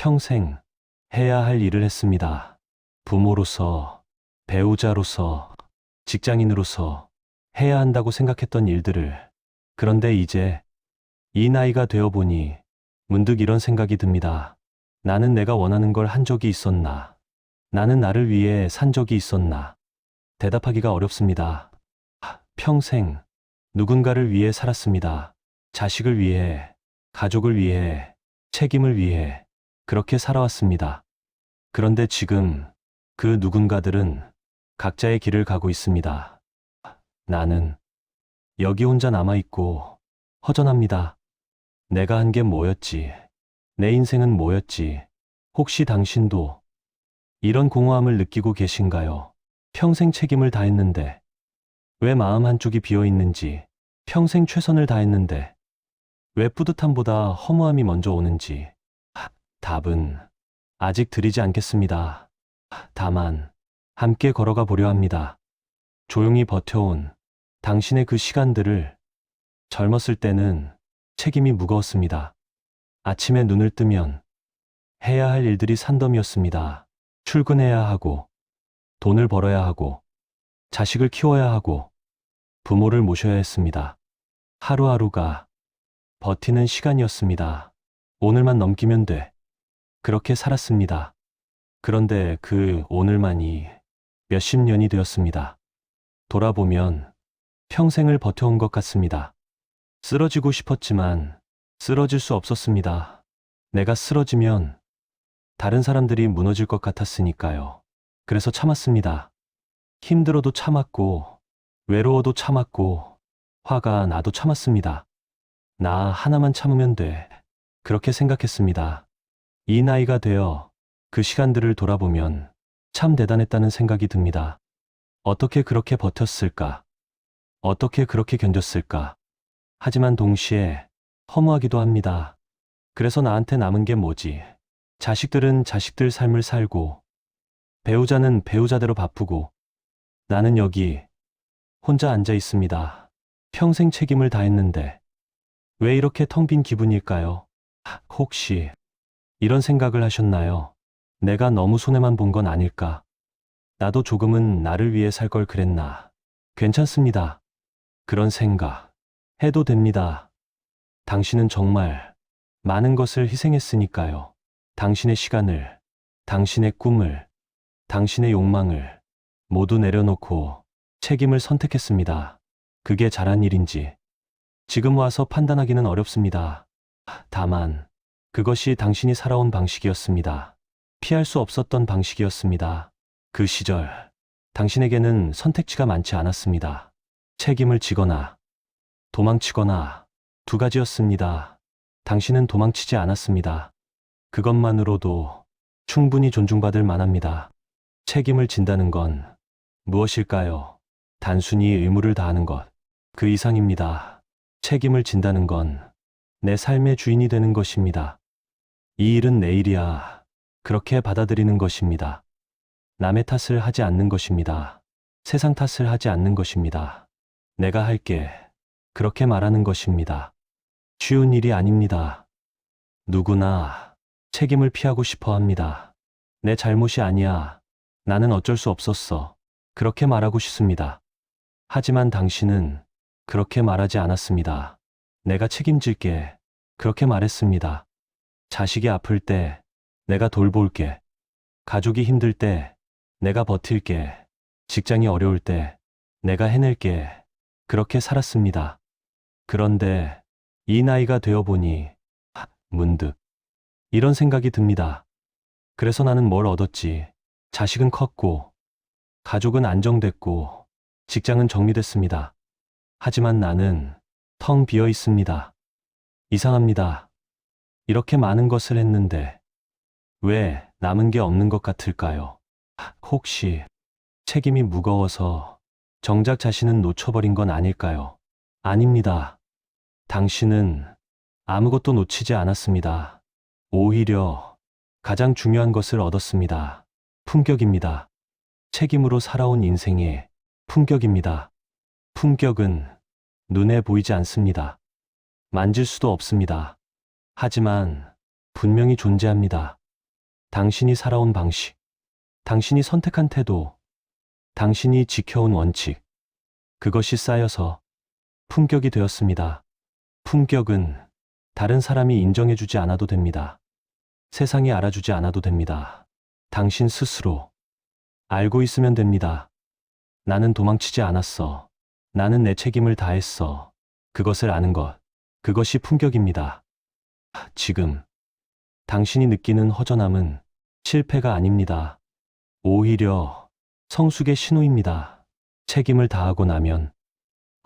평생 해야 할 일을 했습니다. 부모로서, 배우자로서, 직장인으로서 해야 한다고 생각했던 일들을. 그런데 이제 이 나이가 되어 보니 문득 이런 생각이 듭니다. 나는 내가 원하는 걸 한 적이 있었나? 나는 나를 위해 산 적이 있었나? 대답하기가 어렵습니다. 평생 누군가를 위해 살았습니다. 자식을 위해, 가족을 위해, 책임을 위해 그렇게 살아왔습니다. 그런데 지금 그 누군가들은 각자의 길을 가고 있습니다. 나는 여기 혼자 남아있고 허전합니다. 내가 한 게 뭐였지? 내 인생은 뭐였지? 혹시 당신도 이런 공허함을 느끼고 계신가요? 평생 책임을 다했는데 왜 마음 한쪽이 비어 있는지, 평생 최선을 다했는데 왜 뿌듯함보다 허무함이 먼저 오는지. 답은 아직 드리지 않겠습니다. 다만 함께 걸어가 보려 합니다. 조용히 버텨온 당신의 그 시간들을. 젊었을 때는 책임이 무거웠습니다. 아침에 눈을 뜨면 해야 할 일들이 산더미였습니다. 출근해야 하고, 돈을 벌어야 하고, 자식을 키워야 하고, 부모를 모셔야 했습니다. 하루하루가 버티는 시간이었습니다. 오늘만 넘기면 돼. 그렇게 살았습니다. 그런데 그 오늘만이 몇십 년이 되었습니다. 돌아보면 평생을 버텨온 것 같습니다. 쓰러지고 싶었지만 쓰러질 수 없었습니다. 내가 쓰러지면 다른 사람들이 무너질 것 같았으니까요. 그래서 참았습니다. 힘들어도 참았고, 외로워도 참았고, 화가 나도 참았습니다. 나 하나만 참으면 돼. 그렇게 생각했습니다. 이 나이가 되어 그 시간들을 돌아보면 참 대단했다는 생각이 듭니다. 어떻게 그렇게 버텼을까? 어떻게 그렇게 견뎠을까? 하지만 동시에 허무하기도 합니다. 그래서 나한테 남은 게 뭐지? 자식들은 자식들 삶을 살고, 배우자는 배우자대로 바쁘고, 나는 여기 혼자 앉아 있습니다. 평생 책임을 다했는데 왜 이렇게 텅 빈 기분일까요? 혹시 이런 생각을 하셨나요? 내가 너무 손해만 본 건 아닐까? 나도 조금은 나를 위해 살 걸 그랬나? 괜찮습니다. 그런 생각 해도 됩니다. 당신은 정말 많은 것을 희생했으니까요. 당신의 시간을, 당신의 꿈을, 당신의 욕망을 모두 내려놓고 책임을 선택했습니다. 그게 잘한 일인지 지금 와서 판단하기는 어렵습니다. 다만 그것이 당신이 살아온 방식이었습니다. 피할 수 없었던 방식이었습니다. 그 시절 당신에게는 선택지가 많지 않았습니다. 책임을 지거나 도망치거나 두 가지였습니다. 당신은 도망치지 않았습니다. 그것만으로도 충분히 존중받을 만합니다. 책임을 진다는 건 무엇일까요? 단순히 의무를 다하는 것, 그 이상입니다. 책임을 진다는 건 내 삶의 주인이 되는 것입니다. 이 일은 내 일이야. 그렇게 받아들이는 것입니다. 남의 탓을 하지 않는 것입니다. 세상 탓을 하지 않는 것입니다. 내가 할게. 그렇게 말하는 것입니다. 쉬운 일이 아닙니다. 누구나 책임을 피하고 싶어 합니다. 내 잘못이 아니야. 나는 어쩔 수 없었어. 그렇게 말하고 싶습니다. 하지만 당신은 그렇게 말하지 않았습니다. 내가 책임질게. 그렇게 말했습니다. 자식이 아플 때 내가 돌볼게. 가족이 힘들 때 내가 버틸게. 직장이 어려울 때 내가 해낼게. 그렇게 살았습니다. 그런데 이 나이가 되어 보니 문득 이런 생각이 듭니다. 그래서 나는 뭘 얻었지? 자식은 컸고, 가족은 안정됐고, 직장은 정리됐습니다. 하지만 나는 텅 비어 있습니다. 이상합니다. 이렇게 많은 것을 했는데 왜 남은 게 없는 것 같을까요? 혹시 책임이 무거워서 정작 자신은 놓쳐버린 건 아닐까요? 아닙니다. 당신은 아무것도 놓치지 않았습니다. 오히려 가장 중요한 것을 얻었습니다. 품격입니다. 책임으로 살아온 인생의 품격입니다. 품격은 눈에 보이지 않습니다. 만질 수도 없습니다. 하지만 분명히 존재합니다. 당신이 살아온 방식, 당신이 선택한 태도, 당신이 지켜온 원칙, 그것이 쌓여서 품격이 되었습니다. 품격은 다른 사람이 인정해주지 않아도 됩니다. 세상이 알아주지 않아도 됩니다. 당신 스스로 알고 있으면 됩니다. 나는 도망치지 않았어. 나는 내 책임을 다했어. 그것을 아는 것, 그것이 품격입니다. 지금 당신이 느끼는 허전함은 실패가 아닙니다. 오히려 성숙의 신호입니다. 책임을 다하고 나면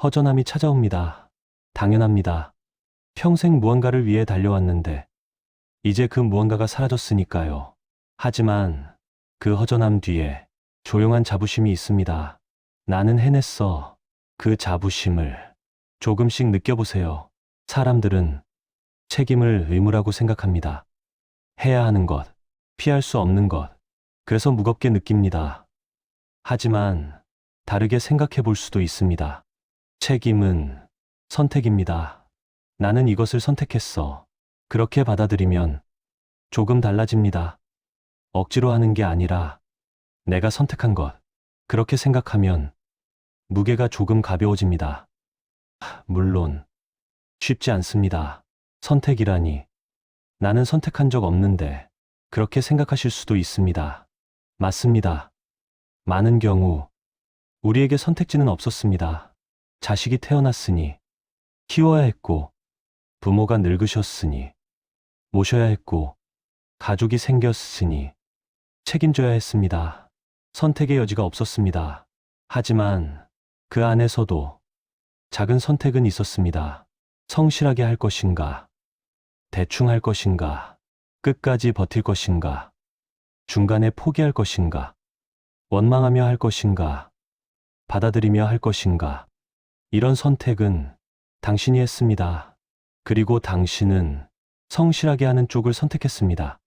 허전함이 찾아옵니다. 당연합니다. 평생 무언가를 위해 달려왔는데 이제 그 무언가가 사라졌으니까요. 하지만 그 허전함 뒤에 조용한 자부심이 있습니다. 나는 해냈어. 그 자부심을 조금씩 느껴보세요. 사람들은 책임을 의무라고 생각합니다. 해야 하는 것, 피할 수 없는 것, 그래서 무겁게 느낍니다. 하지만 다르게 생각해 볼 수도 있습니다. 책임은 선택입니다. 나는 이것을 선택했어. 그렇게 받아들이면 조금 달라집니다. 억지로 하는 게 아니라 내가 선택한 것, 그렇게 생각하면 무게가 조금 가벼워집니다. 물론 쉽지 않습니다. 선택이라니. 나는 선택한 적 없는데 그렇게 생각하실 수도 있습니다. 맞습니다. 많은 경우 우리에게 선택지는 없었습니다. 자식이 태어났으니 키워야 했고, 부모가 늙으셨으니 모셔야 했고, 가족이 생겼으니 책임져야 했습니다. 선택의 여지가 없었습니다. 하지만 그 안에서도 작은 선택은 있었습니다. 성실하게 할 것인가, 대충 할 것인가, 끝까지 버틸 것인가, 중간에 포기할 것인가, 원망하며 할 것인가, 받아들이며 할 것인가. 이런 선택은 당신이 했습니다. 그리고 당신은 성실하게 하는 쪽을 선택했습니다.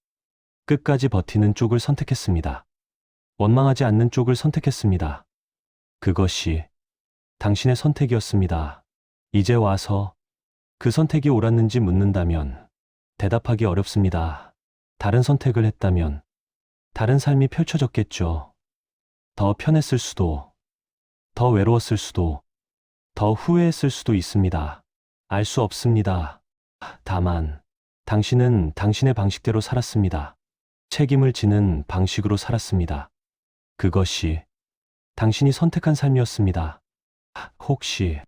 끝까지 버티는 쪽을 선택했습니다. 원망하지 않는 쪽을 선택했습니다. 그것이 당신의 선택이었습니다. 이제 와서 그 선택이 옳았는지 묻는다면 대답하기 어렵습니다. 다른 선택을 했다면 다른 삶이 펼쳐졌겠죠. 더 편했을 수도, 더 외로웠을 수도, 더 후회했을 수도 있습니다. 알 수 없습니다. 다만 당신은 당신의 방식대로 살았습니다. 책임을 지는 방식으로 살았습니다. 그것이 당신이 선택한 삶이었습니다. 혹시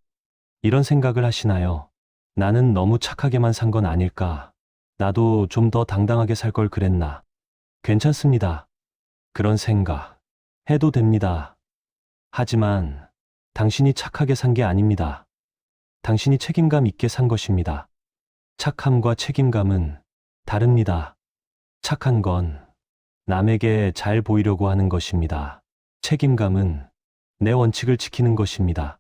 이런 생각을 하시나요? 나는 너무 착하게만 산 건 아닐까? 나도 좀 더 당당하게 살 걸 그랬나? 괜찮습니다. 그런 생각 해도 됩니다. 하지만 당신이 착하게 산 게 아닙니다. 당신이 책임감 있게 산 것입니다. 착함과 책임감은 다릅니다. 착한 건 남에게 잘 보이려고 하는 것입니다. 책임감은 내 원칙을 지키는 것입니다.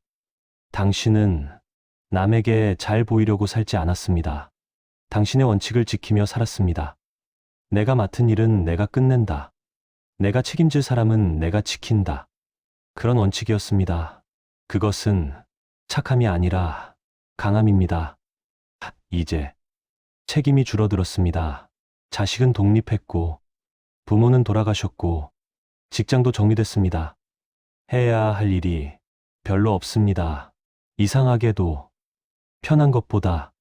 당신은 남에게 잘 보이려고 살지 않았습니다. 당신의 원칙을 지키며 살았습니다. 내가 맡은 일은 내가 끝낸다. 내가 책임질 사람은 내가 지킨다. 그런 원칙이었습니다. 그것은 착함이 아니라 강함입니다. 이제 책임이 줄어들었습니다. 자식은 독립했고, 부모는 돌아가셨고, 직장도 정리됐습니다. 해야 할 일이 별로 없습니다. 이상하게도 편한 것보다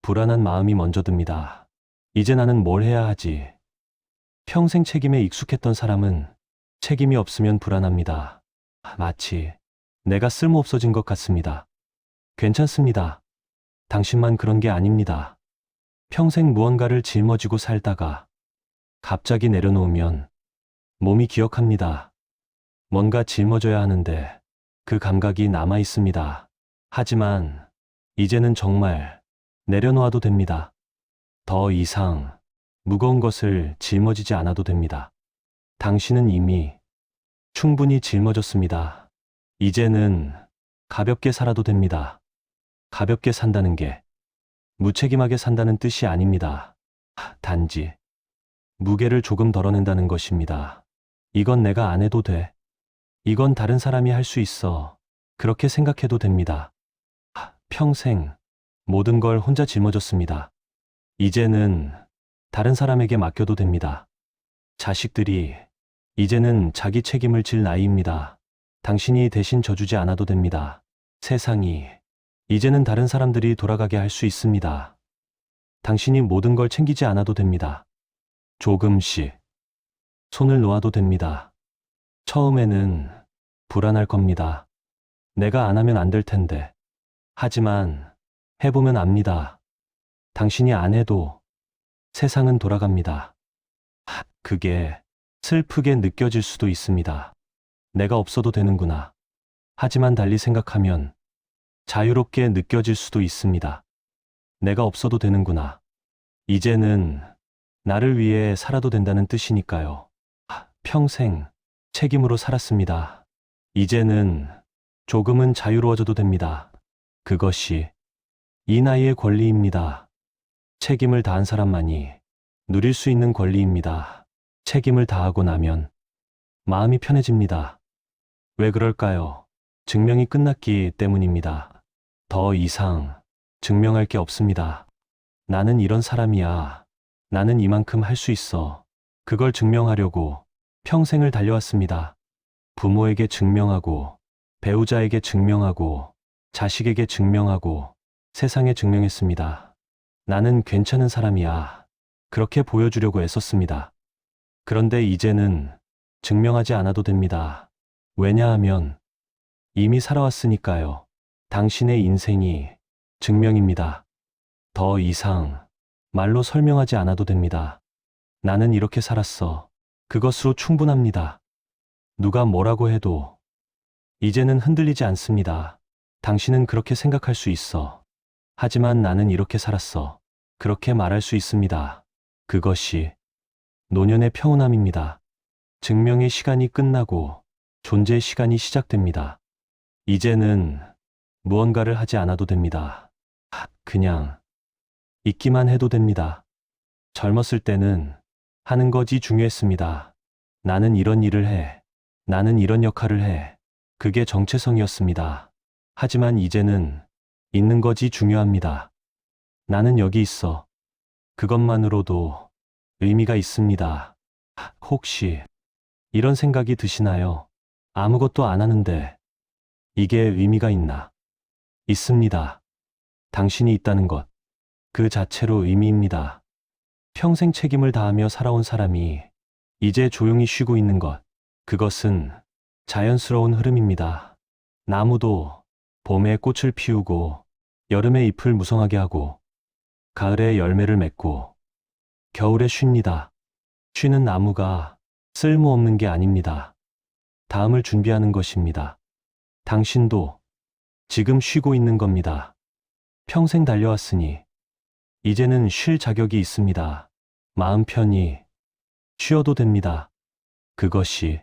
불안한 마음이 먼저 듭니다. 이제 나는 뭘 해야 하지? 평생 책임에 익숙했던 사람은 책임이 없으면 불안합니다. 마치 내가 쓸모 없어진 것 같습니다. 괜찮습니다. 당신만 그런 게 아닙니다. 평생 무언가를 짊어지고 살다가 갑자기 내려놓으면 몸이 기억합니다. 뭔가 짊어져야 하는데 그 감각이 남아 있습니다. 하지만 이제는 정말 내려놓아도 됩니다. 더 이상 무거운 것을 짊어지지 않아도 됩니다. 당신은 이미 충분히 짊어졌습니다. 이제는 가볍게 살아도 됩니다. 가볍게 산다는 게 무책임하게 산다는 뜻이 아닙니다. 단지 무게를 조금 덜어낸다는 것입니다. 이건 내가 안 해도 돼. 이건 다른 사람이 할 수 있어. 그렇게 생각해도 됩니다. 평생 모든 걸 혼자 짊어졌습니다. 이제는 다른 사람에게 맡겨도 됩니다. 자식들이 이제는 자기 책임을 질 나이입니다. 당신이 대신 져주지 않아도 됩니다. 세상이 이제는 다른 사람들이 돌아가게 할 수 있습니다. 당신이 모든 걸 챙기지 않아도 됩니다. 조금씩 손을 놓아도 됩니다. 처음에는 불안할 겁니다. 내가 안 하면 안 될 텐데. 하지만 해보면 압니다. 당신이 안 해도 세상은 돌아갑니다. 그게 슬프게 느껴질 수도 있습니다. 내가 없어도 되는구나. 하지만 달리 생각하면 자유롭게 느껴질 수도 있습니다. 내가 없어도 되는구나. 이제는 나를 위해 살아도 된다는 뜻이니까요. 평생 책임으로 살았습니다. 이제는 조금은 자유로워져도 됩니다. 그것이 이 나이의 권리입니다. 책임을 다한 사람만이 누릴 수 있는 권리입니다. 책임을 다하고 나면 마음이 편해집니다. 왜 그럴까요? 증명이 끝났기 때문입니다. 더 이상 증명할 게 없습니다. 나는 이런 사람이야. 나는 이만큼 할 수 있어. 그걸 증명하려고 평생을 달려왔습니다. 부모에게 증명하고, 배우자에게 증명하고, 자식에게 증명하고, 세상에 증명했습니다. 나는 괜찮은 사람이야. 그렇게 보여주려고 애썼습니다. 그런데 이제는 증명하지 않아도 됩니다. 왜냐하면 이미 살아왔으니까요. 당신의 인생이 증명입니다. 더 이상 말로 설명하지 않아도 됩니다. 나는 이렇게 살았어. 그것으로 충분합니다. 누가 뭐라고 해도 이제는 흔들리지 않습니다. 당신은 그렇게 생각할 수 있어. 하지만 나는 이렇게 살았어. 그렇게 말할 수 있습니다. 그것이 노년의 평온함입니다. 증명의 시간이 끝나고 존재의 시간이 시작됩니다. 이제는 무언가를 하지 않아도 됩니다. 그냥 있기만 해도 됩니다. 젊었을 때는 하는 것이 중요했습니다. 나는 이런 일을 해. 나는 이런 역할을 해. 그게 정체성이었습니다. 하지만 이제는 있는 것이 중요합니다. 나는 여기 있어. 그것만으로도 의미가 있습니다. 혹시 이런 생각이 드시나요? 아무것도 안 하는데 이게 의미가 있나? 있습니다. 당신이 있다는 것, 그 자체로 의미입니다. 평생 책임을 다하며 살아온 사람이 이제 조용히 쉬고 있는 것, 그것은 자연스러운 흐름입니다. 나무도 봄에 꽃을 피우고 여름에 잎을 무성하게 하고 가을에 열매를 맺고 겨울에 쉽니다. 쉬는 나무가 쓸모없는 게 아닙니다. 다음을 준비하는 것입니다. 당신도 지금 쉬고 있는 겁니다. 평생 달려왔으니 이제는 쉴 자격이 있습니다. 마음 편히 쉬어도 됩니다. 그것이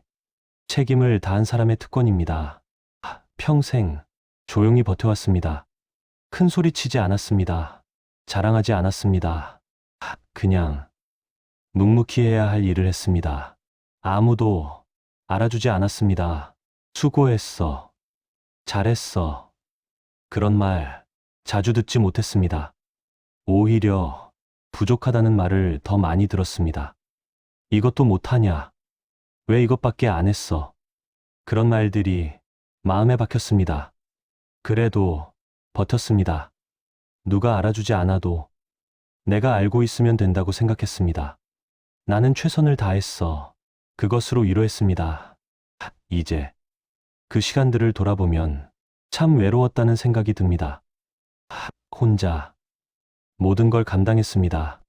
책임을 다한 사람의 특권입니다. 평생 조용히 버텨왔습니다. 큰 소리 치지 않았습니다. 자랑하지 않았습니다. 그냥 묵묵히 해야 할 일을 했습니다. 아무도 알아주지 않았습니다. 수고했어. 잘했어. 그런 말 자주 듣지 못했습니다. 오히려 부족하다는 말을 더 많이 들었습니다. 이것도 못하냐? 왜 이것밖에 안 했어? 그런 말들이 마음에 박혔습니다. 그래도 버텼습니다. 누가 알아주지 않아도 내가 알고 있으면 된다고 생각했습니다. 나는 최선을 다했어. 그것으로 위로했습니다. 이제 그 시간들을 돌아보면 참 외로웠다는 생각이 듭니다. 혼자 모든 걸 감당했습니다.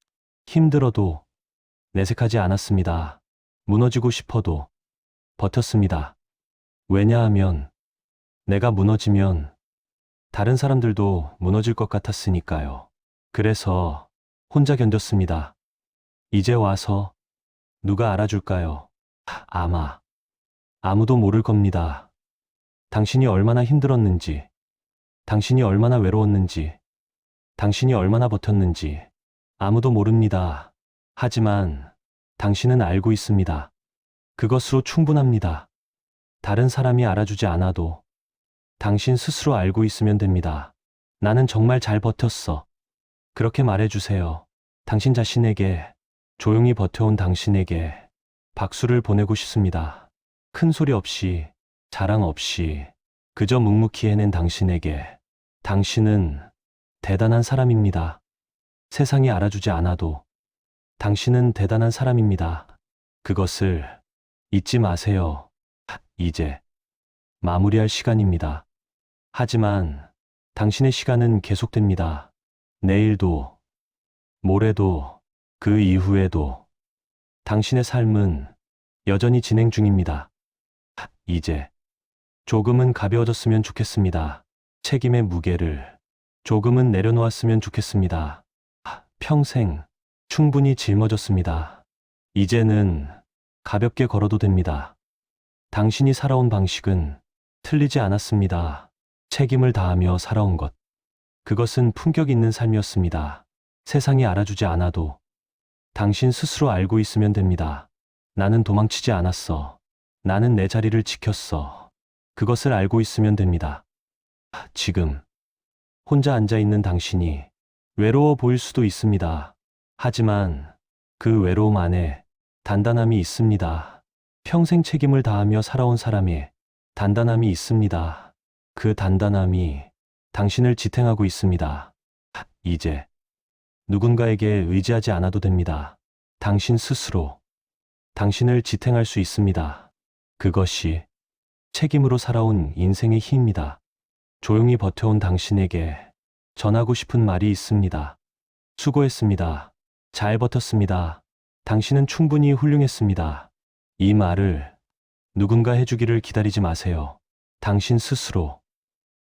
힘들어도 내색하지 않았습니다. 무너지고 싶어도 버텼습니다. 왜냐하면 내가 무너지면 다른 사람들도 무너질 것 같았으니까요. 그래서 혼자 견뎠습니다. 이제 와서 누가 알아줄까요? 아마 아무도 모를 겁니다. 당신이 얼마나 힘들었는지, 당신이 얼마나 외로웠는지, 당신이 얼마나 버텼는지 아무도 모릅니다. 하지만 당신은 알고 있습니다. 그것으로 충분합니다. 다른 사람이 알아주지 않아도 당신 스스로 알고 있으면 됩니다. 나는 정말 잘 버텼어. 그렇게 말해주세요. 당신 자신에게, 조용히 버텨온 당신에게, 박수를 보내고 싶습니다. 큰 소리 없이, 자랑 없이, 그저 묵묵히 해낸 당신에게, 당신은 대단한 사람입니다. 세상이 알아주지 않아도 당신은 대단한 사람입니다. 그것을 잊지 마세요. 이제 마무리할 시간입니다. 하지만 당신의 시간은 계속됩니다. 내일도, 모레도, 그 이후에도 당신의 삶은 여전히 진행 중입니다. 이제 조금은 가벼워졌으면 좋겠습니다. 책임의 무게를 조금은 내려놓았으면 좋겠습니다. 평생 충분히 짊어졌습니다. 이제는 가볍게 걸어도 됩니다. 당신이 살아온 방식은 틀리지 않았습니다. 책임을 다하며 살아온 것. 그것은 품격 있는 삶이었습니다. 세상이 알아주지 않아도 당신 스스로 알고 있으면 됩니다. 나는 도망치지 않았어. 나는 내 자리를 지켰어. 그것을 알고 있으면 됩니다. 지금 혼자 앉아 있는 당신이 외로워 보일 수도 있습니다. 하지만 그 외로움 안에 단단함이 있습니다. 평생 책임을 다하며 살아온 사람의 단단함이 있습니다. 그 단단함이 당신을 지탱하고 있습니다. 이제 누군가에게 의지하지 않아도 됩니다. 당신 스스로 당신을 지탱할 수 있습니다. 그것이 책임으로 살아온 인생의 힘입니다. 조용히 버텨온 당신에게 전하고 싶은 말이 있습니다. 수고했습니다. 잘 버텼습니다. 당신은 충분히 훌륭했습니다. 이 말을 누군가 해주기를 기다리지 마세요. 당신 스스로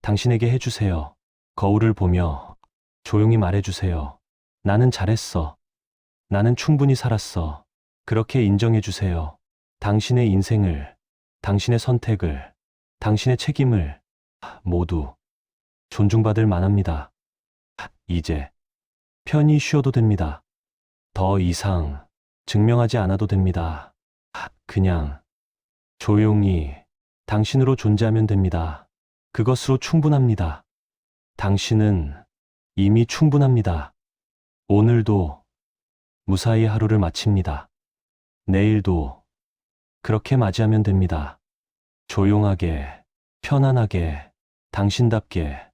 당신에게 해주세요. 거울을 보며 조용히 말해주세요. 나는 잘했어. 나는 충분히 살았어. 그렇게 인정해주세요. 당신의 인생을, 당신의 선택을, 당신의 책임을 모두 존중받을 만합니다. 이제 편히 쉬어도 됩니다. 더 이상 증명하지 않아도 됩니다. 그냥 조용히 당신으로 존재하면 됩니다. 그것으로 충분합니다. 당신은 이미 충분합니다. 오늘도 무사히 하루를 마칩니다. 내일도 그렇게 맞이하면 됩니다. 조용하게, 편안하게, 당신답게.